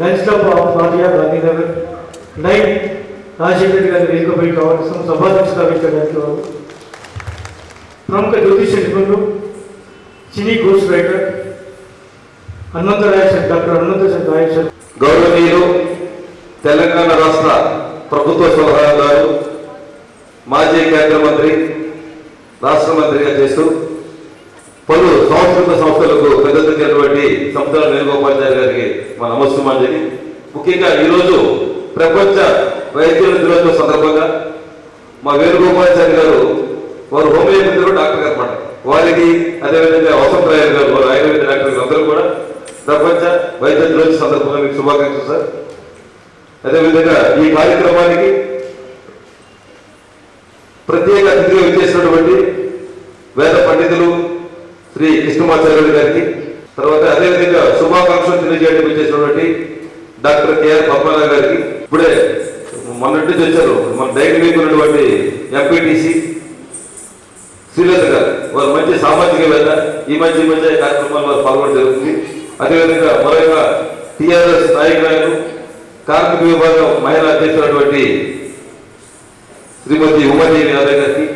Lunch stop of Arya Gandhinagar 9 Rajasekhara Reddy గారి వేదికపై కావాల్సిన సభాధ్యక్షత వహించడానికి ప్రముఖ జ్యోతిష నిపుణులు సినీ గోస్ట్ రైటర్ డాక్టర్ హనుమంతరాయ గౌరవనీయులు తెలంగాణ రాష్ట్ర ప్రభుత్వ సలహాదారు మాజీ కేంద్ర మంత్రి రాష్ట్ర మంత్రిగా చేస్తూ పలు సంస్కృత సంస్థలకు పెద్దటువంటి సముద్రాల వేణుగోపాల్చారి గారికి మా నమస్కారాంజలి. ముఖ్యంగా ఈరోజు ప్రపంచ వైద్యుల దినోత్సవం సందర్భంగా మా వేణుగోపాల్చారి గారు వారు హోమియోపతి డాక్టర్ గారు అన్నమాట. వారికి అదేవిధంగా వసంతరాయలు గారు వారు ఆయుర్వేద డాక్టర్ అందరూ కూడా ప్రపంచ వైద్య దినోత్సవం సందర్భంగా మీకు శుభాకాంక్షలు సార్. అదేవిధంగా ఈ కార్యక్రమానికి ప్రత్యేక అతిథిగా విచ్చేసినటువంటి వేద పండితులు శ్రీ కృష్ణమాచార్యులు గారికి, తర్వాత అదేవిధంగా శుభాకాంక్షలు తెలియజేయడానికి విచ్చేసినటువంటి డాక్టర్ కేఆర్ పద్మనాభ గారికి, ఇప్పుడే మొన్నటి నుంచి వచ్చారు మన డైట్ వీక్ ఉన్నటువంటి ఎంపీటీసీ శ్రీలత గారు, వారు మంచి సామాజికవేత్త, ఈ మధ్య కార్యక్రమాల్లో వారు పాల్గొనడం జరుగుతుంది. అదేవిధంగా మరొక టీఆర్ఎస్ నాయకురాలు కార్మిక విభాగం మహిళా అధ్యక్షులైనటువంటి శ్రీమతి ఉమాదేవి యాదవ్ గారికి,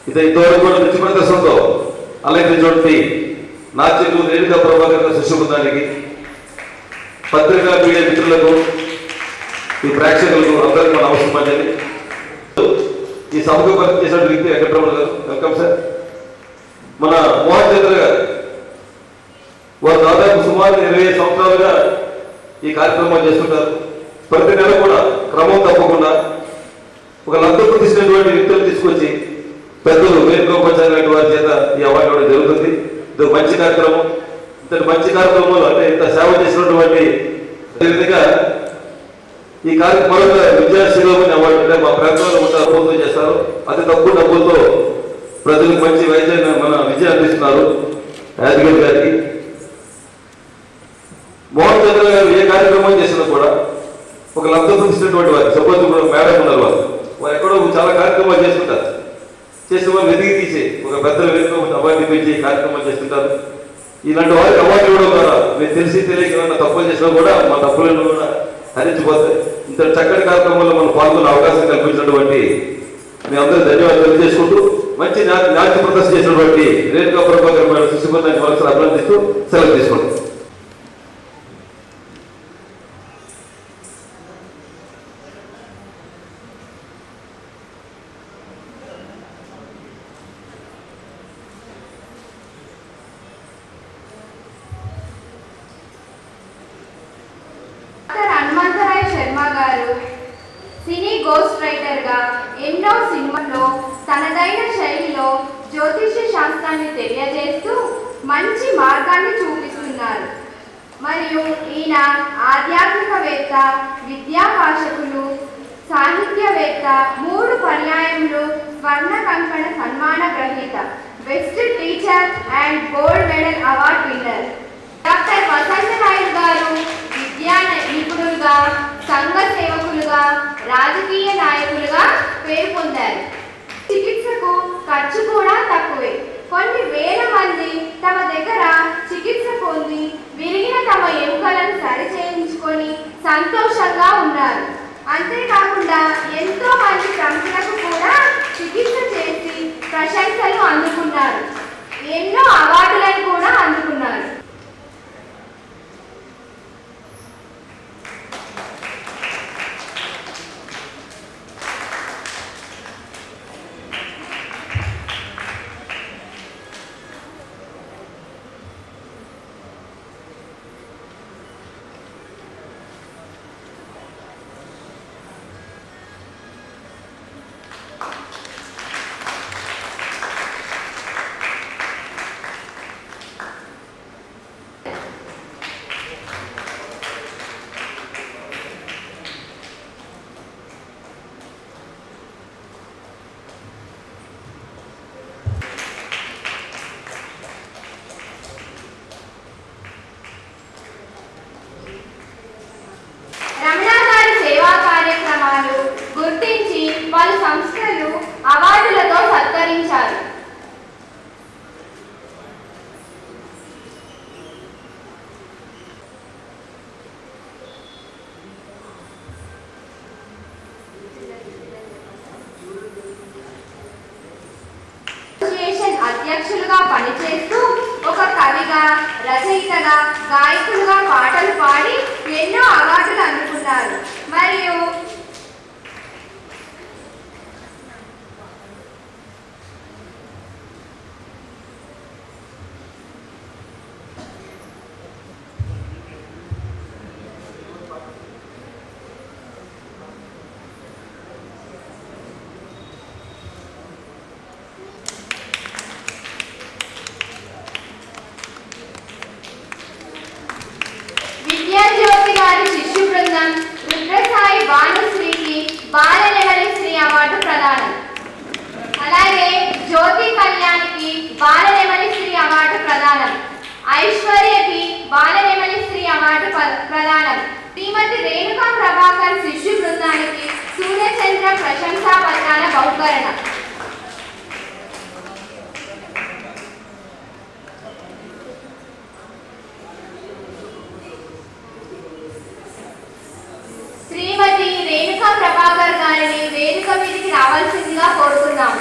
ఇంతవరకు కూడా నృత్య ప్రదర్శనతో అలంకరించినటువంటి నాట్యకు రేణుకా ప్రభాకర్ శిష్య బృందానికి, పత్రికా మీడియా మిత్రులకు, ఈ ప్రేక్షకులకు అందరికీ మన అవసరం పడింది. ఈ సభకు పరిచయం చేసిన వ్యక్తి వెంకటరమణ గారు, వెల్కమ్ సార్. మన మోహన్ చంద్ర గారు, వారు దాదాపు సుమారు 20 సంవత్సరాలుగా ఈ కార్యక్రమాలు చేస్తుంటారు. ప్రతి నెల కూడా క్రమం తప్పకుండా ఒక లబ్ధకు తీసినటువంటి వ్యక్తులు తీసుకొచ్చి పెద్దలు వేణుగోపాల్చారి వారి చేత ఈ అవార్డు ఇవ్వడం జరుగుతుంది. ఇది మంచి కార్యక్రమం. ఇంతటి మంచి కార్యక్రమంలో అంటే ఇంత సేవ చేసినటువంటి అదేవిధంగా ఈ కార్యక్రమం మరొక విద్యాశీలోని అవార్డు అంటే మా ప్రాంతంలో ఉంటారు, పూర్తి చేస్తారు. అతి తక్కువ డబ్బులతో ప్రజలకు మంచి వైద్యాన్ని మన విద్య అందిస్తున్నారు యాదగిరి గారికి. మోహన్ చంద్ర గారు ఏ కార్యక్రమం చేసినా కూడా ఒక లబ్ధం ఇచ్చినటువంటి వారు, సపోజ్ ఇప్పుడు మేడం ఉన్నారు, వారు ఎక్కడో చాలా కార్యక్రమాలు చేస్తుంటారు. చేసిన వారు వెతికి తీసి ఒక పెద్దల వేదిక అవార్డు పెంచి కార్యక్రమాలు చేస్తుంటారు. ఇలాంటి వారికి అవార్డు ఇవ్వడం ద్వారా మీరు తెలిసి తెలియక ఏమైనా తప్పులు చేసినా కూడా మా తప్పులను కూడా హరించిపోతాయి. ఇంత చక్కటి కార్యక్రమంలో మనం పాల్గొనే అవకాశం కల్పించినటువంటి మీ అందరూ ధన్యవాదాలు తెలియజేసుకుంటూ మంచి నాట్య ప్రదర్శన చేసినటువంటి రేణుకా ప్రభాకర్ మేడం శిశుబృందాన్ని మరొకసారి అభినందిస్తూ సెలవు తీసుకుంటాం. సినీ గోస్ట్ రైటర్ గా ఎన్నో సినిమాల్లో తనదైన శైలిలో జ్యోతిష్య శాస్త్రాన్ని తెలియజేస్తూ మంచి మార్గాన్ని చూపిస్తున్నారు. మరియు ఈయన ఆధ్యాత్మికవేత్త, విద్యాభాషకులు, సాహిత్యవేత్త, 3 పర్యాయములు స్వర్ణ కంకణ సన్మాన గ్రహీత, best teacher and gold medal award winner. Doctor Vasantharayalu గారు విద్యా నిపుణులుగా, సంఘ సేవకులుగా, రాజకీయ నాయకులుగా పేరు పొందారు. చికిత్సకు ఖర్చు కూడా తక్కువే. కొన్ని వేల మంది తమ దగ్గర చికిత్స పొంది విరిగిన తమ ఎముకలను సరిచేయించుకొని సంతోషంగా ఉన్నారు. అంతేకాకుండా ఎంతో మంది ప్రముఖులకు కూడా చికిత్స చేసి ప్రశంసలు అందుకున్నారు. ఎన్నో అవార్డులను కూడా అందుకున్నారు. అధ్యక్షులుగా పనిచేస్తూ ఒక కవిగా, రచయితగా, గాయకులుగా పాటలు పాడి ఎన్నో అవార్డులు అందుకున్నారు. మరియు విద్యాజ్యోతి గారి శిష్యు బృందం రుద్రసాయి భానుశ్రీకి బాలనెమలిశ్రీ అవార్డు ప్రదానం. అలాగే జ్యోతి కళ్యాణ్కి బాలనెమలిశ్రీ అవార్డు ప్రదానం. ఐశ్వర్యకి బాలనెమలిశ్రీ అవార్డు ప్రదానం. శ్రీమతి రేణుకా ప్రభాకర్ శిష్యు బృందానికి సూర్యచంద్ర ప్రశంసా పత్రాల బహుకరణ. శ్రీమతి రేణుకా ప్రభాకర్ గారిని వేదిక మీదకి రావాల్సిందిగా కోరుతున్నాం.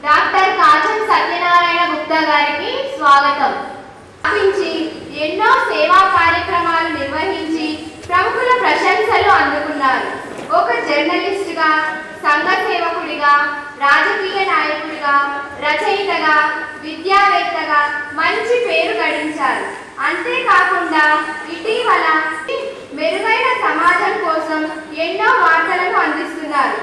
డాక్టర్ కాజం సత్యనారాయణ గుప్తా గారికి స్వాగతం. ఎన్నో సేవా కార్యక్రమాలు నిర్వహించి ప్రముఖుల ప్రశంసలు అందుకున్నారు. ఒక జర్నలిస్టుగా, సంఘ సేవకుడిగా, రాజకీయ నాయకుడిగా, రచయితగా, విద్యావేత్తగా మంచి పేరు గడించారు. అంతేకాకుండా ఇటీవల మెరుగైన సమాజం కోసం ఎన్నో వార్తలను అందిస్తున్నారు.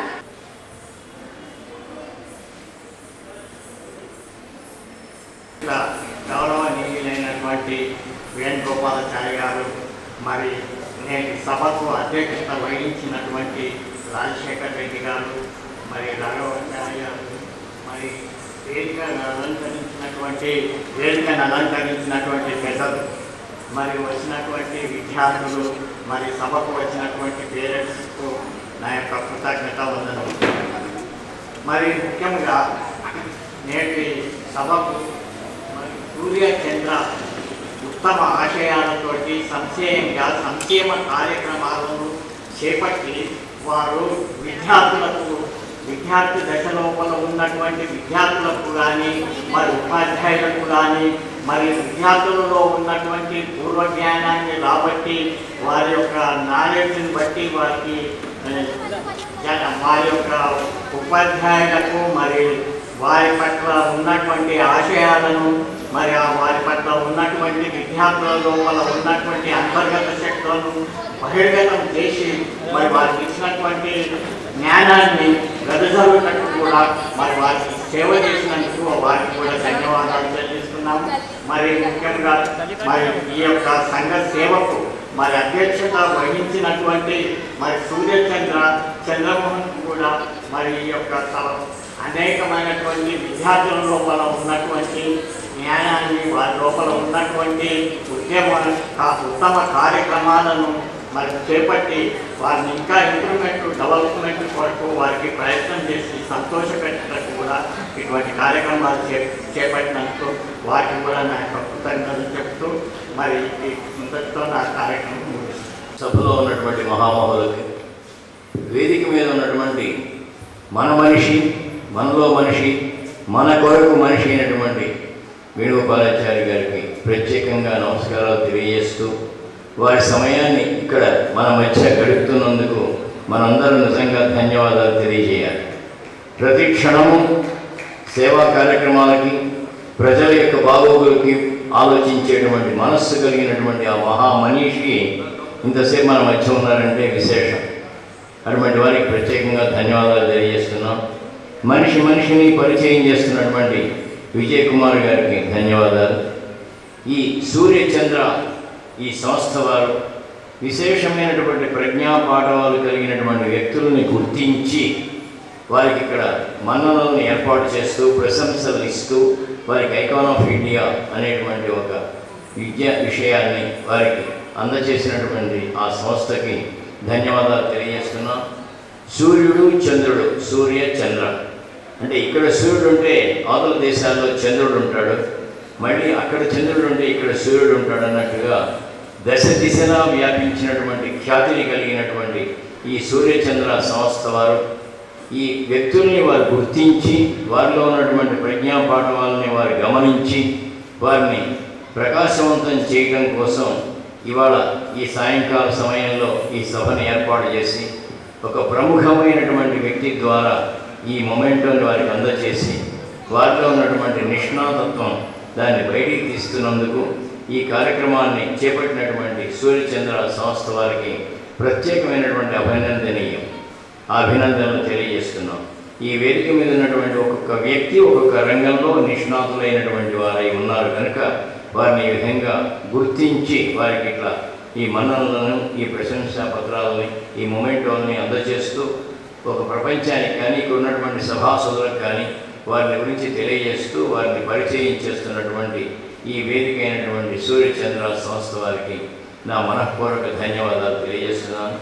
గౌరవనీయులైనటువంటి వేణుగోపాలాచారి గారు, మరి నేటి సభకు అధ్యక్షత వహించినటువంటి రాజశేఖర్ రెడ్డి గారు, మరి రాఘవాచార్య గారు, మరి వేదికను అలంకరించినటువంటి పెద్దలు, మరి వచ్చినటువంటి విద్యార్థులు, మరి సభకు వచ్చినటువంటి పేరెంట్స్కు నా యొక్క కృతజ్ఞత వందనం. మరి ముఖ్యంగా నేటి సభకు సూర్యచంద్ర ఉత్తమ ఆశయాలతోటి సంక్షేమ కార్యక్రమాలను చేపట్టి వారు విద్యార్థి దశ లోపల ఉన్నటువంటి విద్యార్థులకు కానీ, మరి ఉపాధ్యాయులకు కానీ, మరి విద్యార్థులలో ఉన్నటువంటి పూర్వజ్ఞానాన్ని రాబట్టి వారి యొక్క నాలెడ్జ్ని బట్టి వారి యొక్క ఉపాధ్యాయులకు మరి వారి పట్ల ఉన్నటువంటి ఆశయాలను, మరి వారి పట్ల ఉన్నటువంటి విద్యార్థుల లోపల ఉన్నటువంటి అంతర్గత శక్తులను బహిర్గతం చేసి మరి వారికి ఇచ్చినటువంటి జ్ఞానాన్ని వెదజల్లుటకు కూడా మరి వారికి సేవ చేసినందుకు వారికి కూడా ధన్యవాదాలు చెల్లిస్తున్నాము. మరి ముఖ్యంగా మరి ఈ యొక్క సంఘ సేవకు మరి అధ్యక్షత వహించినటువంటి మరి చంద్రమోహన్ కూడా మరి ఈ యొక్క అనేకమైనటువంటి విద్యార్థుల లోపల ఉన్నటువంటి జ్ఞానాన్ని, వారి లోపల ఉన్నటువంటి ఉత్తమ కార్యక్రమాలను మరి చేపట్టి వారిని ఇంకా డెవలప్మెంట్ కొరకు వారికి ప్రయత్నం చేసి సంతోషపెట్టడానికి కూడా ఇటువంటి కార్యక్రమాలు చేపట్టినందుకు వారికి కూడా నా యొక్క కృతజ్ఞతలు చెప్తూ మరి ఇంతటితో నా కార్యక్రమం ముగిస్తుంది. సభలో ఉన్నటువంటి మహామహులకి, వేదిక మీద ఉన్నటువంటి మన మనిషి, మనలో మనిషి, మన కొరకు మనిషి అయినటువంటి వేణుగోపాలాచారి గారికి ప్రత్యేకంగా నమస్కారాలు తెలియజేస్తూ, వారి సమయాన్ని ఇక్కడ మన మధ్య గడుపుతున్నందుకు మనందరూ నిజంగా ధన్యవాదాలు తెలియజేయాలి. ప్రతి క్షణము సేవా కార్యక్రమాలకి, ప్రజల యొక్క బాగోగులకి ఆలోచించేటువంటి మనస్సు కలిగినటువంటి ఆ మహామనీషి ఇంతసేపు మన మధ్య ఉన్నారంటే విశేషం. అటువంటి వారికి ప్రత్యేకంగా ధన్యవాదాలు తెలియజేస్తున్నాం. మనిషిని పరిచయం చేస్తున్నటువంటి విజయ్ కుమార్ గారికి ధన్యవాదాలు. ఈ సూర్యచంద్ర ఈ సంస్థ వారు విశేషమైనటువంటి ప్రజ్ఞా పాఠవాలు కలిగినటువంటి వ్యక్తులని గుర్తించి వారికి ఇక్కడ మన్ననలను ఏర్పాటు చేస్తూ ప్రశంసలు ఇస్తూ వారికి ఐకాన్ ఆఫ్ ఇండియా అనేటువంటి ఒక విద్యా విషయాన్ని వారికి అందజేసినటువంటి ఆ సంస్థకి ధన్యవాదాలు తెలియజేస్తున్నాం. సూర్యుడు చంద్రుడు, సూర్య చంద్ర అంటే ఇక్కడ సూర్యుడు ఉంటే అవతల దేశాల్లో చంద్రుడు ఉంటాడు, మళ్ళీ అక్కడ చంద్రుడు ఉంటే ఇక్కడ సూర్యుడు ఉంటాడు అన్నట్టుగా దశ దిశలా వ్యాపించినటువంటి ఖ్యాతిని కలిగినటువంటి ఈ సూర్యచంద్ర సంస్థ వారు ఈ వ్యక్తుల్ని వారు గుర్తించి వారిలో ఉన్నటువంటి ప్రజ్ఞా పాఠవాలని వారు గమనించి వారిని ప్రకాశవంతం చేయడం కోసం ఇవాళ ఈ సాయంకాల సమయంలో ఈ సభను ఏర్పాటు చేసి ఒక ప్రముఖమైనటువంటి వ్యక్తి ద్వారా ఈ మొమెంటోని వారికి అందజేసి వారిలో ఉన్నటువంటి నిష్ణాతత్వం దాన్ని బయటికి తీస్తున్నందుకు ఈ కార్యక్రమాన్ని చేపట్టినటువంటి సూర్యచంద్ర సంస్థ వారికి ప్రత్యేకమైనటువంటి అభినందనలు తెలియజేస్తున్నాం. ఈ వేదిక మీద ఉన్నటువంటి ఒక్కొక్క వ్యక్తి ఒక్కొక్క రంగంలో నిష్ణాతులైనటువంటి వారై ఉన్నారు కనుక వారిని ఈ విధంగా గుర్తించి వారికి ఇట్లా ఈ మన్ననలను ఈ ప్రశంసా పత్రాలని ఈ మొమెంటోని అందజేస్తూ ఒక ప్రపంచానికి కానీ ఇక్కడ ఉన్నటువంటి సభాసదులకు కానీ వారిని గురించి తెలియజేస్తూ వారిని పరిచయం చేస్తున్నటువంటి ఈ వేదిక అయినటువంటి సూర్యచంద్ర సంస్థ వారికి నా మనఃపూర్వక ధన్యవాదాలు తెలియజేస్తున్నాను.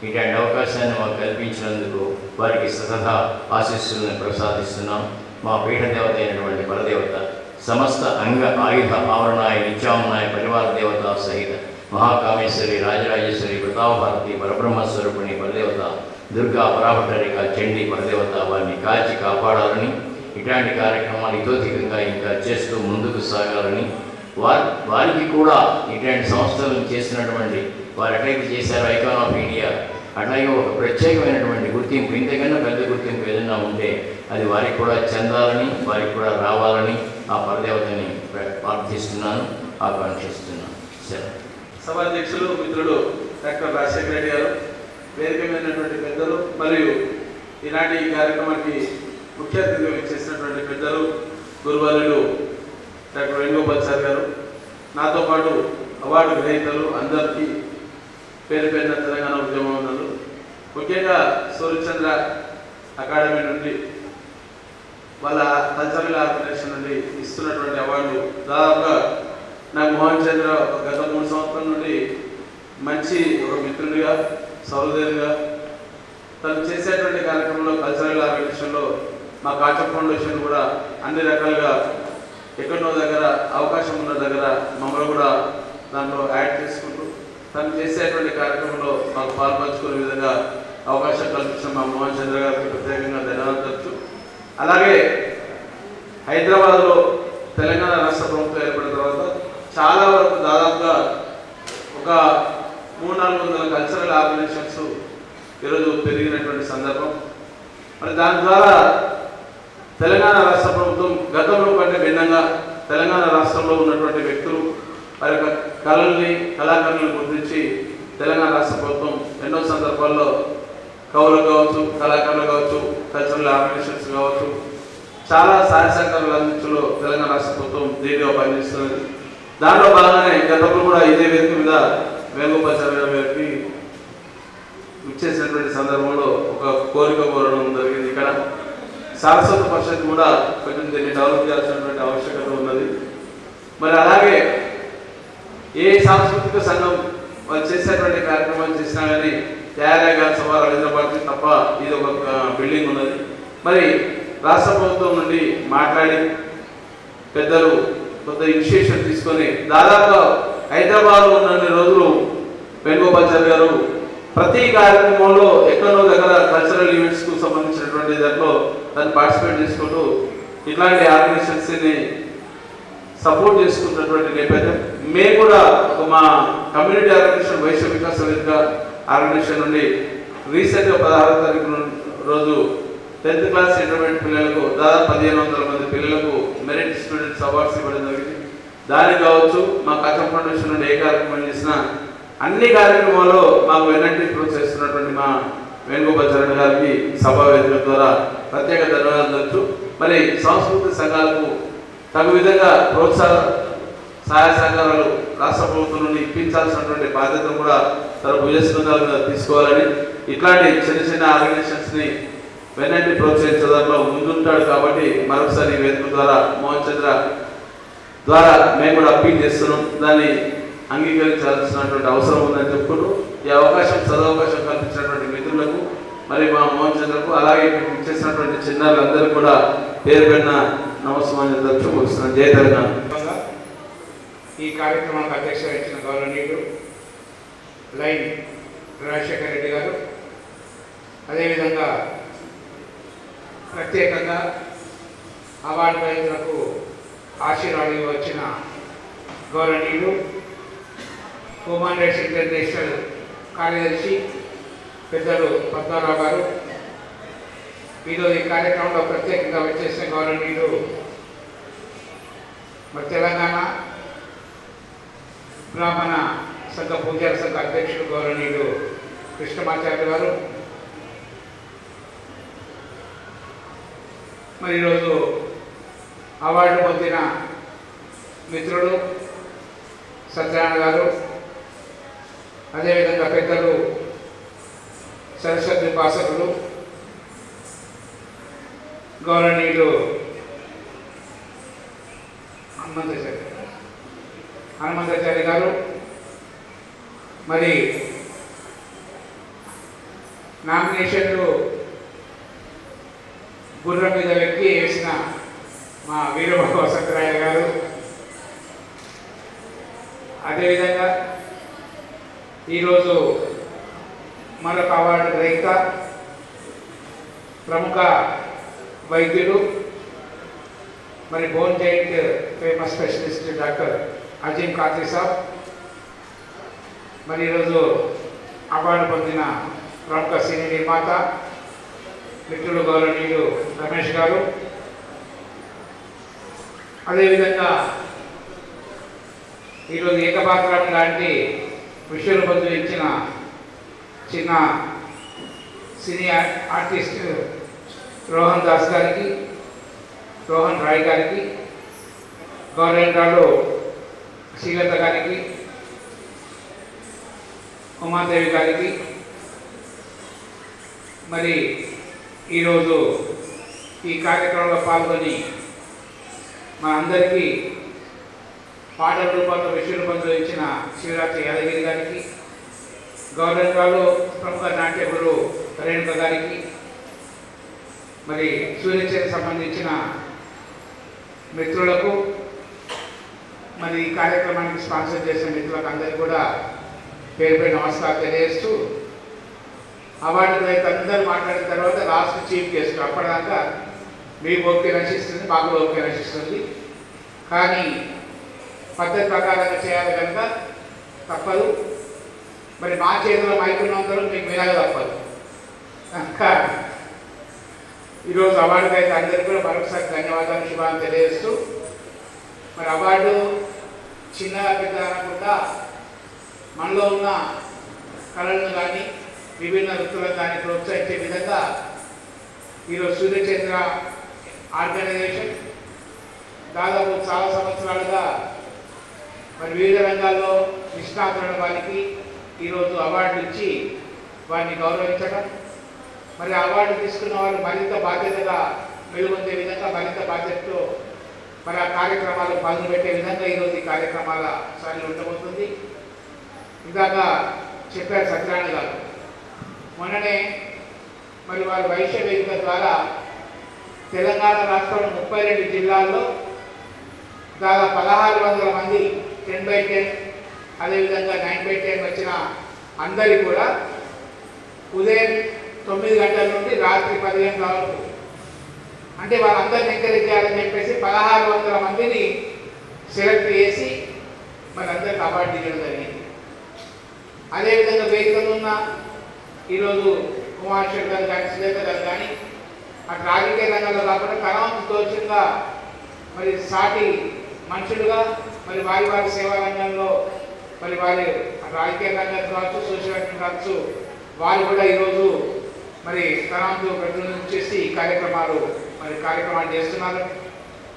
ఇలాంటి అవకాశాన్ని మాకు కల్పించినందుకు వారికి సదా ఆశీస్సులను ప్రసాదిస్తున్నాం. మా పీఠదేవత అయినటువంటి పరదేవత సమస్త అంగ ఆయుధ ఆవరణాయ నిత్యామునాయ పరివార దేవత సహిత మహాకామేశ్వరి రాజరాజేశ్వరి ప్రతాపభారతి పరబ్రహ్మస్వరూపిణి పరదేవత దుర్గా పరాభట్టరిక చండీ పరదేవత వారిని కాచి కాపాడాలని ఇట్లాంటి కార్యక్రమాలు ఇతోధికంగా ఇంకా చేస్తూ ముందుకు సాగాలని వారికి కూడా ఇట్లాంటి సంస్థలను చేసినటువంటి వారు ఎట్లయితే చేశారో ఐకాన్ ఆఫ్ ఇండియా అట్లాగే ఒక ప్రత్యేకమైనటువంటి గుర్తింపు ఇంతకన్నా పెద్ద గుర్తింపు ఏదైనా ఉంటే అది వారికి కూడా చెందాలని వారికి కూడా రావాలని ఆ పరదేవతని ప్రార్థిస్తున్నాను, ఆకాంక్షిస్తున్నాను. సరే, సభాధ్యక్షులు మిత్రులు డాక్టర్ రాజశేఖర రెడ్డి గారు, వేదిక మీదటువంటి పెద్దలు మరియు ఈనాటి ఈ కార్యక్రమానికి ముఖ్య అతిథిగా చేసినటువంటి పెద్దలు గురువారులు డాక్టర్ వేణుగోపాల్ సార్ గారు, నాతో పాటు అవార్డు గ్రహీతలు అందరికీ పేరు పేరున తెలంగాణ ఉద్యమం ముఖ్యంగా సూర్యచంద్ర అకాడమీ నుండి వాళ్ళ కల్చరల్ ఆర్గనైజేషన్ నుండి ఇస్తున్నటువంటి అవార్డు దాదాపుగా నాకు మోహన్ చంద్ర గత 3 సంవత్సరాల నుండి మంచి ఒక మిత్రుడిగా సహోదరుడిగా తను చేసేటువంటి కార్యక్రమంలో కల్చరల్ ఆర్గనైజేషన్లో మా కాచప్ ఫౌండేషన్ కూడా అన్ని రకాలుగా ఎక్కడో దగ్గర అవకాశం ఉన్న దగ్గర మమ్మల్ని కూడా దాంట్లో యాడ్ చేసుకుంటూ తను చేసేటువంటి కార్యక్రమంలో మాకు పాల్పంచుకునే విధంగా అవకాశం కల్పించిన మా మోహన్ చంద్ర గారికి ప్రత్యేకంగా ధన్యవాదాలు తెలుసు. అలాగే హైదరాబాద్లో తెలంగాణ రాష్ట్ర ప్రభుత్వం ఏర్పడిన తర్వాత చాలా వరకు దాదాపుగా ఒక 300-400 కల్చరల్ ఆర్గనైజేషన్స్ ఈరోజు పెరిగినటువంటి సందర్భం. మరి దాని ద్వారా తెలంగాణ రాష్ట్ర ప్రభుత్వం గతంలో కంటే భిన్నంగా తెలంగాణ రాష్ట్రంలో ఉన్నటువంటి వ్యక్తులు వారి యొక్క కళాకారులను గుర్తించి తెలంగాణ రాష్ట్ర ప్రభుత్వం ఎన్నో సందర్భాల్లో కవులు కావచ్చు, కళాకారులు కావచ్చు, కల్చరల్ ఆర్గనైజేషన్స్ కావచ్చు, చాలా సహాయ సహకారాలు అందించడంలో తెలంగాణ రాష్ట్ర ప్రభుత్వం దీనిగా పనిచేస్తున్నది. దాంట్లో భాగంగానే గతంలో కూడా ఇదే వేదిక మీద వేణుగోపాల్ సార్ గారికి ఇచ్చేసినటువంటి సందర్భంలో ఒక కోరిక కోరడం జరిగింది. ఇక్కడ సారస్వత పరిషత్ కూడా కొంచెం దీన్ని డెవలప్ చేయాల్సినటువంటి ఆవశ్యకత ఉన్నది. మరి అలాగే ఏ సాంస్కృతిక సంఘం వాళ్ళు చేసేటువంటి కార్యక్రమాలు చేసినా కానీ తయారీగా సభ హైదరాబాద్ తప్ప ఇది ఒక బిల్డింగ్ ఉన్నది. మరి రాష్ట్ర ప్రభుత్వం నుండి మాట్లాడి పెద్దలు కొంత ఇనిషియేషన్ తీసుకొని దాదాపు హైదరాబాద్లో ఉన్న రోజులు వేణుగోపాల్ సార్ గారు ప్రతి కార్యక్రమంలో ఎక్కడో దగ్గర కల్చరల్ ఈవెంట్స్కు సంబంధించినటువంటి దాంట్లో దాన్ని పార్టిసిపేట్ చేసుకుంటూ ఇట్లాంటి ఆర్గనైజేషన్స్ని సపోర్ట్ చేసుకున్నటువంటి నేపథ్యం. మేము కూడా ఒక మా కమ్యూనిటీ ఆర్గనైజేషన్ వైశ్య వికాస వేదిక ఆర్గనైజేషన్ నుండి రీసెంట్గా 16వ తారీఖు రోజు 10th క్లాస్ ఇంటర్మీడియట్ పిల్లలకు దాదాపు 1500 మంది పిల్లలకు మెరిట్ స్టూడెంట్స్ అవార్డ్స్ ఇవ్వడం జరిగింది. దానికి కావచ్చు మా కాచం ఫౌండేషన్ నుండి ఏ కార్యక్రమం చేసినా అన్ని కార్యక్రమాల్లో మాకు వెన్నంటి ప్రోత్సహిస్తున్నటువంటి మా వేణుగోపాల్ చరణ్ గారికి సభా వేదిక ద్వారా ప్రత్యేక ధన్యవాదాలు తెలుపుతూ మరి సాంస్కృతిక సంఘాలకు తగు విధంగా ప్రోత్సాహ సహాయ సహకారాలు రాష్ట్ర ప్రభుత్వం నుండి ఇప్పించాల్సినటువంటి బాధ్యతను కూడా తన భుజ స్కంధాలుగా తీసుకోవాలని ఇట్లాంటి చిన్న చిన్న ఆర్గనైజేషన్స్ని వెన్నంటి ప్రోత్సహించడంలో ముందుంటాడు కాబట్టి మరొకసారి వేదిక ద్వారా మోహన్ చంద్ర ద్వారా మేము కూడా అప్పీల్ చేస్తున్నాం. దాన్ని అంగీకరించాల్సినటువంటి అవసరం ఉందని చెప్పుకుంటూ ఈ అవకాశం సదవకాశం కల్పించినటువంటి మిత్రులకు మరి మా మోహన్ చంద్రకు అలాగే ఇచ్చేసినటువంటి చిన్నారులందరూ కూడా పేరు పెట్టిన నమస్కారం తెలుపుతున్నాను. జయ తెలంగాణ. ఈ కార్యక్రమానికి అధ్యక్ష వహించిన గౌరవనీయులు లైన్ రాజశేఖర్ రెడ్డి గారు, అదేవిధంగా ప్రత్యేకంగా అవార్డు గ్రహీతలకు ఆశీర్వాదం వచ్చిన గౌరవనీయులు హ్యూమన్ రైట్స్ ఇంటర్నేషనల్ కార్యదర్శి పెద్దలు పద్మారావు గారు, ఈరోజు ఈ కార్యక్రమంలో ప్రత్యేకంగా వచ్చేసిన గౌరవనీయులు మరి తెలంగాణ బ్రాహ్మణ సంఘ పూజార సంఘ అధ్యక్షుడు గౌరవనీయులు కృష్ణమాచార్య గారు, మరి ఈరోజు అవార్డు పొందిన మిత్రుడు సత్యనారాయణ గారు, అదేవిధంగా పెద్దలు సరస్వతి ఉపాసకులు గౌరవనీయులు హనుమంతాచార్య గారు, మరి నామినేషన్లు గుర్రం మీద వ్యక్తి వేసిన మా వీరబాబు సత్యనారాయణ గారు, అదేవిధంగా ఈరోజు మరొక అవార్డు గ్రహీత ప్రముఖ వైద్యులు మరి bone joint famous specialist doctor Azeem Khadri సాబ్, మరి ఈరోజు అవార్డు పొందిన ప్రముఖ సినీ నిర్మాత మిత్రులు గౌరవనీయులు రమేష్ గారు, అదేవిధంగా ఈరోజు ఏకపాత్రం లాంటి విషయాలు బదులు ఇచ్చిన చిన్న సినీ ఆర్టిస్ట్ రోహన్ దాస్ గారికి, రోహన్ రాయ్ గారికి, గౌరవేంద్రాలు శ్రీలత గారికి, ఉమాదేవి గారికి, మరి ఈరోజు ఈ కార్యక్రమంలో పాల్గొని మా అందరికీ పాటల రూపంలో విషయ రూపంలో ఇచ్చిన శివరాత్రి యాదగిరి గారికి, గౌరవేంద్రాలు ప్రముఖ నాట్య గురు రేణుక గారికి, మరి సూర్యచరికి సంబంధించిన మిత్రులకు, మరి ఈ కార్యక్రమానికి స్పాన్సర్ చేసిన మిత్రులకు అందరికీ కూడా పేరుపై నమస్కారం తెలియజేస్తూ, అవార్డు రైతు అందరూ మాట్లాడిన తర్వాత లాస్ట్ చీఫ్ గెస్ట్, అప్పటిదాకా మీకు ఓకే నశిస్తుంది, మాకు ఓకే నశిస్తుంది, కానీ పద్ధతి ప్రకారంగా చేయాలి కనుక తప్పదు. మరి మా చేతిలో మైకున్నందరూ మీకు వినగ తప్పదు కనుక ఈరోజు అవార్డుకి అయితే అందరికీ కూడా మరొకసారి ధన్యవాదాలు శుభాన్ని తెలియజేస్తూ, మరి అవార్డు చిన్నగా పెద్ద అనకుండా మనలో ఉన్న కళలను కానీ విభిన్న వృత్తులను కానీ ప్రోత్సహించే విధంగా ఈరోజు సూర్యచంద్ర ఆర్గనైజేషన్ దాదాపు చాలా సంవత్సరాలుగా మరి వివిధ రంగాల్లో నిష్ణాతులైన వారికి ఈరోజు అవార్డు ఇచ్చి వారిని గౌరవించడం, మరి అవార్డు తీసుకున్న వారు మరింత బాధ్యతగా వెలుగొందే విధంగా మరింత బాధ్యతతో మరి ఆ కార్యక్రమాలు పాల్గొపెట్టే విధంగా ఈరోజు ఈ కార్యక్రమాల సారి ఉండబోతుంది. ఇందాక చెప్పారు సత్యనారాయణ గారు, మొన్ననే మరి వారి వైశ్య వేదిక ద్వారా తెలంగాణ రాష్ట్రంలో 32 జిల్లాల్లో దాదాపు 1600 మంది 10/10 అదేవిధంగా 9/10 వచ్చిన అందరికీ కూడా ఉదయం 9 గంటల నుండి రాత్రి 10 గంటల వరకు, అంటే వాళ్ళందరినీ ఎంకరేజ్ చేయాలని చెప్పేసి 1600 మందిని సెలెక్ట్ చేసి మరి అందరికి అవార్డు ఇవ్వడం జరిగింది. అదేవిధంగా వేదికలు ఉన్న ఈరోజు కుమార్శెట్ గారు కానీ శ్రీలత గారు కానీ అటు రాజకీయ రంగంలో కాకుండా కళావంతు తోచంగా మరి సాటి మనుషులుగా మరి వారి వారి సేవా రంగంలో మరి వారి రాజకీయ రంగం కావచ్చు, సోషల్ రంగం కావచ్చు, వారు కూడా ఈరోజు మరి తనంతో ప్రతినిధులు చేసి ఈ కార్యక్రమాలు చేస్తున్నారు.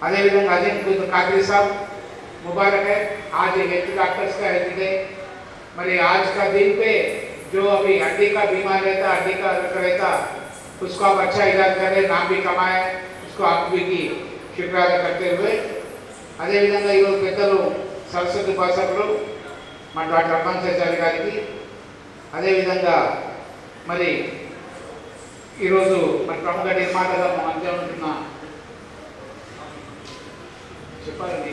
అదేవిధంగా అజయ్ कादरी साहब मुबारक है, आज हेल्थ डॉक्टर्स का हेल्थ डे। मरी आज का दिन पे जो अभी हड्डी का बीमार रहता, हड्डी का रहता, उसको आप अच्छा इलाज करें, नाम भी कमाए, उसको आप भी की शुक्रिया अदा करते हुए అదేవిధంగా ఈరోజు పెద్దలు సరస్వతి ఉపాసకులు మన డాక్టర్ అప్పంచాచారి గారికి, అదేవిధంగా మరి ఈరోజు మన ప్రముఖ నిర్మాతగా మన మధ్య ఉంటున్న చెప్పాలండి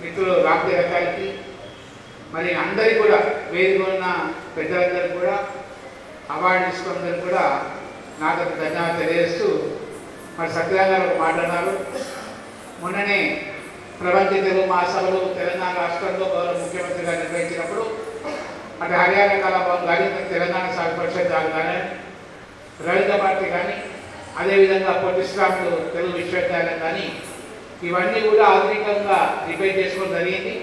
మిత్రులు రామదేవ గారికి, మరి అందరికీ కూడా వేదిక ఉన్న పెద్దలందరికీ కూడా అవార్డు తీసుకున్నందరికీ కూడా నాకు ధన్యవాదాలు తెలియజేస్తూ, మరి సత్యనారాయణ గారు మాట్లాడినారు. మొన్ననే ప్రపంచ తెలుగు మహాసభలు తెలంగాణ రాష్ట్రంలో గౌరవ ముఖ్యమంత్రిగా నిర్వహించినప్పుడు అటు హర్యానా కళాభవన్ కానీ, తెలంగాణ సాగు పరిషత్ కానీ, రవీంద్ర భారతి కానీ, అదేవిధంగా పొట్టి శ్రీరాములు తెలుగు విశ్వవిద్యాలయం కానీ, ఇవన్నీ కూడా ఆధునికంగా రిపేర్ చేసుకోవడం జరిగింది.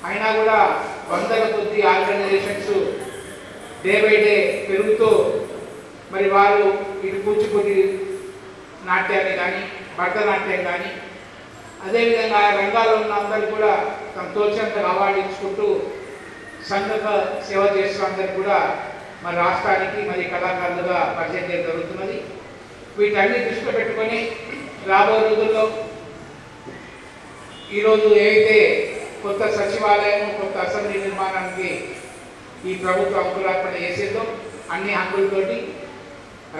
అయినా కూడా వందల కొద్ది ఆర్గనైజేషన్స్ డే బై డే పెరుగుతూ మరి వారు ఇటు కూచిపూడి నాట్యాన్ని కానీ, భరతనాట్యం కానీ, అదేవిధంగా ఆ రంగాల్లో ఉన్న అందరూ కూడా తమ తోచినంతగా అవార్డు ఇచ్చుకుంటూ సంఘ సేవ చేస్తున్న అందరికీ కూడా మరి రాష్ట్రానికి మరి కళాకారులుగా పరిచయం చేయడం జరుగుతున్నది. వీటన్ని దృష్టిలో పెట్టుకొని రాబోయే రోజుల్లో ఈరోజు ఏదైతే కొత్త సచివాలయం, కొత్త అసెంబ్లీ నిర్మాణానికి ఈ ప్రభుత్వం అంకురార్పణ చేసేదో అన్ని హంగులతోటి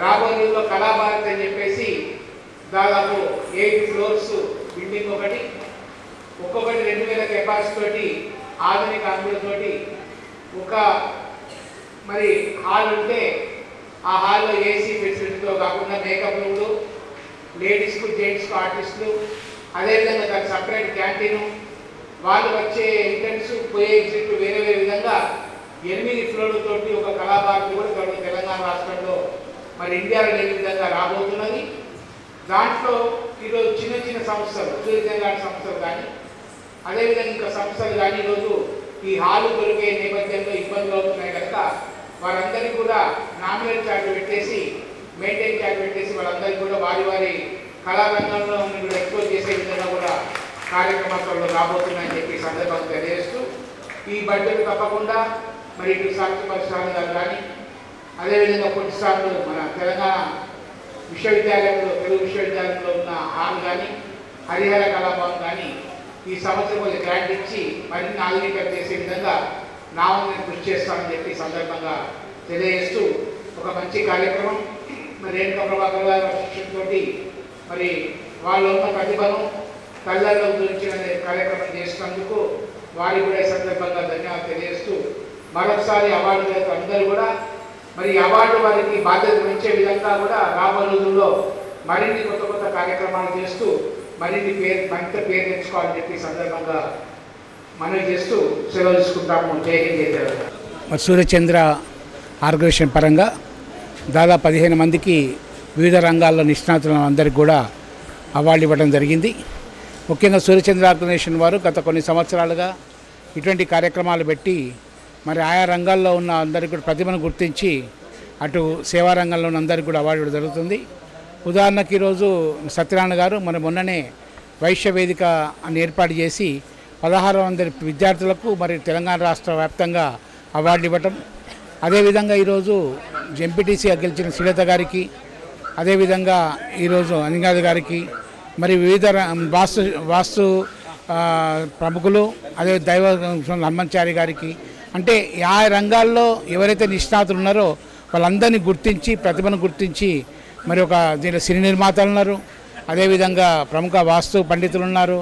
రాబోయే రోజుల్లో కళాభారతి అని చెప్పేసి దాదాపు 8 ఫ్లోర్స్ బిల్డింగ్ ఒక్కొక్కటి 2000 కెపాసిటీ తోటి ఆధునిక హంగులతోటి ఒక మరి హాల్ ఉంటే ఆ హాల్లో ఏసీ ఫెసిలిటీతో కాకుండా మేకప్ రూమ్లు, లేడీస్కు జెంట్స్కు ఆర్టిస్టులు, అదేవిధంగా దానికి సపరేట్ క్యాంటీను, వాళ్ళు వచ్చే ఎంట్రన్స్ పోయే ఎగ్జిట్ వేరే వేరే విధంగా 8 ఫ్లోర్లతోటి ఒక కళాభారతి కూడా తెలంగాణ రాష్ట్రంలో మరి ఇండియాలో లేని విధంగా రాబోతున్నది. దాంట్లో ఈరోజు చిన్న చిన్న సంస్థలు, సూర్యచంద్ర సంస్థలు కానీ, అదేవిధంగా ఇంకా సంస్థలు కానీ ఈరోజు ఈ హాలు దొరికే నేపథ్యంలో ఇబ్బందులు అవుతున్నాయి కనుక వారందరికీ కూడా నామినల్ ఛార్జ్ పెట్టేసి, మెయింటైన్ ఛార్జ్ పెట్టేసి వాళ్ళందరికీ కూడా వారి వారి కళారంగంలో కూడా ఎక్స్పోజ్ చేసే విధంగా కూడా కార్యక్రమాలు రాబోతున్నాయని చెప్పి సందర్భంగా తెలియజేస్తూ, ఈ బడ్జెట్ తప్పకుండా మరి ఇటు సాక్షి పరిశ్రమ గారు కానీ, అదేవిధంగా పొట్టి శ్రీరాములు మన తెలంగాణ విశ్వవిద్యాలయంలో, తెలుగు విశ్వవిద్యాలయంలో ఉన్న హాల్ కానీ, హరిహర కళాభవన్ కానీ ఈ సంవత్సరం కొంచెం గ్రాంట్ ఇచ్చి మరిన్ని ఆధునికత చేసే విధంగా నా వంతుని కృషి చేస్తానని చెప్పి సందర్భంగా తెలియజేస్తూ, ఒక మంచి కార్యక్రమం మరి రేణుకా ప్రభాకర్ గారి శిక్షణతో మరి వాళ్ళు ఉన్న ప్రతిభను కళ్ళల్లో గురించిన కార్యక్రమం చేసినందుకు వారికి కూడా ఈ సందర్భంగా ధన్యవాదాలు తెలియజేస్తూ, మరొకసారి అవార్డు అందరూ కూడా మరి అవార్డు వారికి బాధ్యత వహించే విధంగా కూడా రాబోయే రోజుల్లో మరిన్ని కొత్త కొత్త కార్యక్రమాలు చేస్తూ మరిన్ని మంచి పేరు తెచ్చుకోవాలని చెప్పి సందర్భంగా మనవి చేస్తూ సెలవు తీసుకుంటాము. జై హింద్, జై తెలంగాణ. మరి సూర్యచంద్ర ఆర్గనైజేషన్ పరంగా దాదాపు 15 మందికి వివిధ రంగాల్లో నిష్ణాతులను అందరికీ కూడా అవార్డు ఇవ్వడం జరిగింది. ముఖ్యంగా సూర్యచంద్ర ఆర్గనైజేషన్ వారు గత కొన్ని సంవత్సరాలుగా ఇటువంటి కార్యక్రమాలు పెట్టి మరి ఆయా రంగాల్లో ఉన్న అందరికీ కూడా ప్రతిభను గుర్తించి అటు సేవా రంగంలో ఉన్న అందరికీ కూడా అవార్డు ఇవ్వడం జరుగుతుంది. ఉదాహరణకి ఈరోజు సత్యనారాయణ గారు మన మొన్ననే వైశ్య వేదిక అని ఏర్పాటు చేసి 1600 విద్యార్థులకు మరి తెలంగాణ రాష్ట్ర వ్యాప్తంగా అవార్డు ఇవ్వటం, అదేవిధంగా ఈరోజు ఎంపీటీసీగా గెలిచిన శ్రీలత గారికి, అదేవిధంగా ఈరోజు అనిగాద్ గారికి, మరి వివిధ వాస్తు ప్రముఖులు, అదే దైవ హనుమంచారి గారికి, అంటే ఆ రంగాల్లో ఎవరైతే నిష్ణాతులు ఉన్నారో వాళ్ళందరినీ గుర్తించి ప్రతిభను గుర్తించి మరి ఒక దీనిలో సినీ నిర్మాతలు ఉన్నారు, అదేవిధంగా ప్రముఖ వాస్తు పండితులు ఉన్నారు,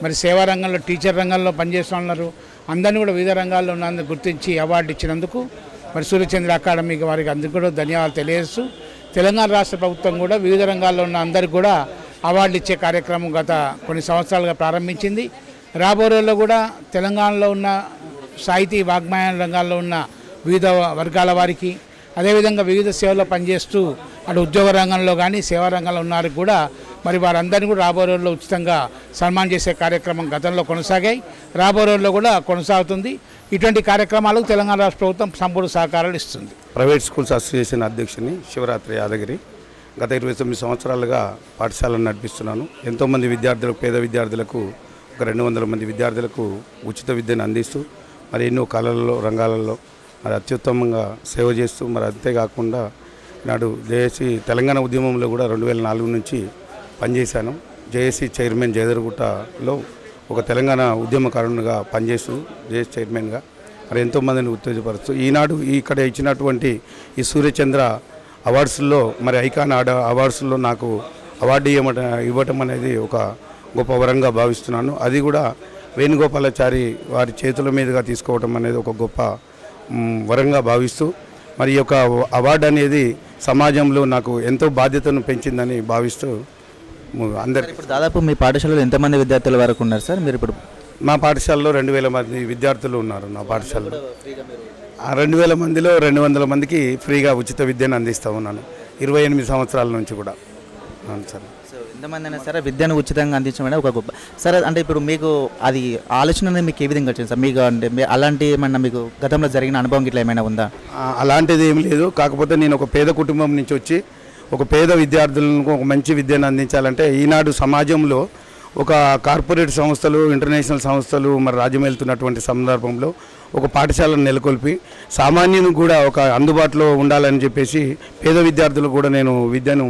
మరి సేవా రంగంలో టీచర్ రంగంలో పనిచేస్తూ ఉన్నారు, అందరినీ కూడా వివిధ రంగాల్లో ఉన్నందుకు గుర్తించి అవార్డు ఇచ్చినందుకు మరి సూర్యచంద్ర అకాడమీకి వారికి అందుకు కూడా ధన్యవాదాలు తెలియజేస్తూ, తెలంగాణ రాష్ట్ర ప్రభుత్వం కూడా వివిధ రంగాల్లో ఉన్న అందరికీ కూడా అవార్డు ఇచ్చే కార్యక్రమం గత కొన్ని సంవత్సరాలుగా ప్రారంభించింది. రాబోయే రోజుల్లో కూడా తెలంగాణలో ఉన్న సాహితీ వాగ్మయ రంగాల్లో ఉన్న వివిధ వర్గాల వారికి, అదేవిధంగా వివిధ సేవల్లో పనిచేస్తూ అటు ఉద్యోగ రంగంలో కానీ సేవా రంగంలో ఉన్న వారికి కూడా మరి వారందరినీ కూడా రాబో రోజుల్లో ఉచితంగా సన్మానం చేసే కార్యక్రమం గతంలో కొనసాగాయి, రాబో రోజుల్లో కూడా కొనసాగుతుంది. ఇటువంటి కార్యక్రమాలకు తెలంగాణ రాష్ట్ర ప్రభుత్వం సంపూర్ణ సహకారాలు ఇస్తుంది. ప్రైవేట్ స్కూల్స్ అసోసియేషన్ అధ్యక్షుని శివరాత్రి యాదగిరి. గత 29 సంవత్సరాలుగా పాఠశాలను నడిపిస్తున్నాను. ఎంతోమంది విద్యార్థులకు, పేద విద్యార్థులకు, ఒక 200 మంది విద్యార్థులకు ఉచిత విద్యను అందిస్తూ మరి ఎన్నో కళలలో, రంగాలలో మరి అత్యుత్తమంగా సేవ చేస్తూ మరి అంతేకాకుండా నాడు జేఏసీ తెలంగాణ ఉద్యమంలో కూడా 2004 నుంచి పనిచేశాను. జేఏసీ చైర్మన్ జయదర్గుట్టలో ఒక తెలంగాణ ఉద్యమకారునిగా పనిచేస్తూ జేఏసీ చైర్మన్గా మరి ఎంతోమందిని ఉత్తేజపరుస్తూ ఈనాడు ఇక్కడ ఇచ్చినటువంటి ఈ సూర్యచంద్ర అవార్డ్స్లో మరి ఐకాన్ అవార్డ్స్లో నాకు అవార్డు ఇవ్వటం అనేది ఒక గొప్ప వరంగా భావిస్తున్నాను. అది కూడా వేణుగోపాలాచారి వారి చేతుల మీదుగా తీసుకోవటం అనేది ఒక గొప్ప వరంగా భావిస్తూ మరి ఈ యొక్క అవార్డు అనేది సమాజంలో నాకు ఎంతో బాధ్యతను పెంచిందని భావిస్తూ అందరు. ఇప్పుడు దాదాపు మీ పాఠశాలలో ఎంతమంది విద్యార్థుల వరకు ఉన్నారు సార్? మీరు ఇప్పుడు మా పాఠశాలలో 2000 మంది విద్యార్థులు ఉన్నారు. నా పాఠశాలలో 2000 మందిలో 200 మందికి ఫ్రీగా ఉచిత విద్యను అందిస్తూ ఉన్నాను 28 సంవత్సరాల నుంచి కూడా. అవును సార్. సో ఎంతమంది అయినా సరే విద్యను ఉచితంగా అందించడం ఒక గొప్ప సార్. అంటే ఇప్పుడు మీకు అది ఆలోచన అనేది మీకు ఏ విధంగా వచ్చింది సార్? మీకు అంటే అలాంటి ఏమన్నా మీకు గతంలో జరిగిన అనుభవం ఇట్లా ఏమైనా ఉందా? అలాంటిది ఏం లేదు. కాకపోతే నేను ఒక పేద కుటుంబం నుంచి వచ్చి ఒక పేద విద్యార్థులకు ఒక మంచి విద్యను అందించాలంటే ఈనాడు సమాజంలో ఒక కార్పొరేట్ సంస్థలు, ఇంటర్నేషనల్ సంస్థలు మరి రాజ్యమేలుతున్నటువంటి సందర్భంలో ఒక పాఠశాలను నెలకొల్పి సామాన్యునికి కూడా ఒక అందుబాటులో ఉండాలని చెప్పేసి పేద విద్యార్థులకు కూడా నేను విద్యను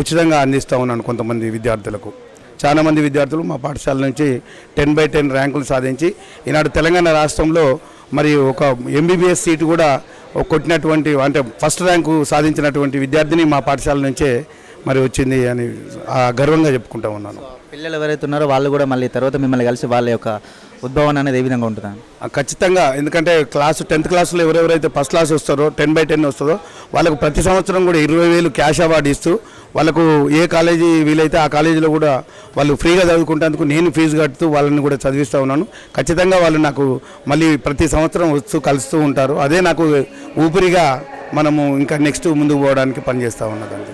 ఉచితంగా అందిస్తూ ఉన్నాను. కొంతమంది విద్యార్థులకు, చాలామంది విద్యార్థులు మా పాఠశాల నుంచి 10/10 ర్యాంకులు సాధించి ఈనాడు తెలంగాణ రాష్ట్రంలో మరి ఒక MBBS సీటు కూడా కొట్టినటువంటి, అంటే ఫస్ట్ ర్యాంకు సాధించినటువంటి విద్యార్థిని మా పాఠశాల నుంచే మరి వచ్చింది అని గర్వంగా చెప్పుకుంటూ ఉన్నాను. పిల్లలు ఎవరైతే ఉన్నారో వాళ్ళు కూడా మళ్ళీ తర్వాత మిమ్మల్ని కలిసి వాళ్ళ యొక్క ఉద్భవం అనేది ఏ విధంగా ఉంటుందా? ఖచ్చితంగా. ఎందుకంటే 10th క్లాస్లో ఎవరెవరైతే ఫస్ట్ క్లాస్ వస్తారో 10/10 వస్తుందో వాళ్ళకు ప్రతి సంవత్సరం కూడా 20,000 క్యాష్ అవార్డు ఇస్తూ వాళ్ళకు ఏ కాలేజీ వీలైతే ఆ కాలేజీలో కూడా వాళ్ళు ఫ్రీగా చదువుకుంటేందుకు నేను ఫీజు కడుతూ వాళ్ళని కూడా చదివిస్తూ ఉన్నాను. ఖచ్చితంగా వాళ్ళు నాకు మళ్ళీ ప్రతి సంవత్సరం వస్తూ కలుస్తూ ఉంటారు. అదే నాకు ఊపిరిగా మనము ఇంకా నెక్స్ట్ ముందుకు పోవడానికి పనిచేస్తూ ఉన్నదండి.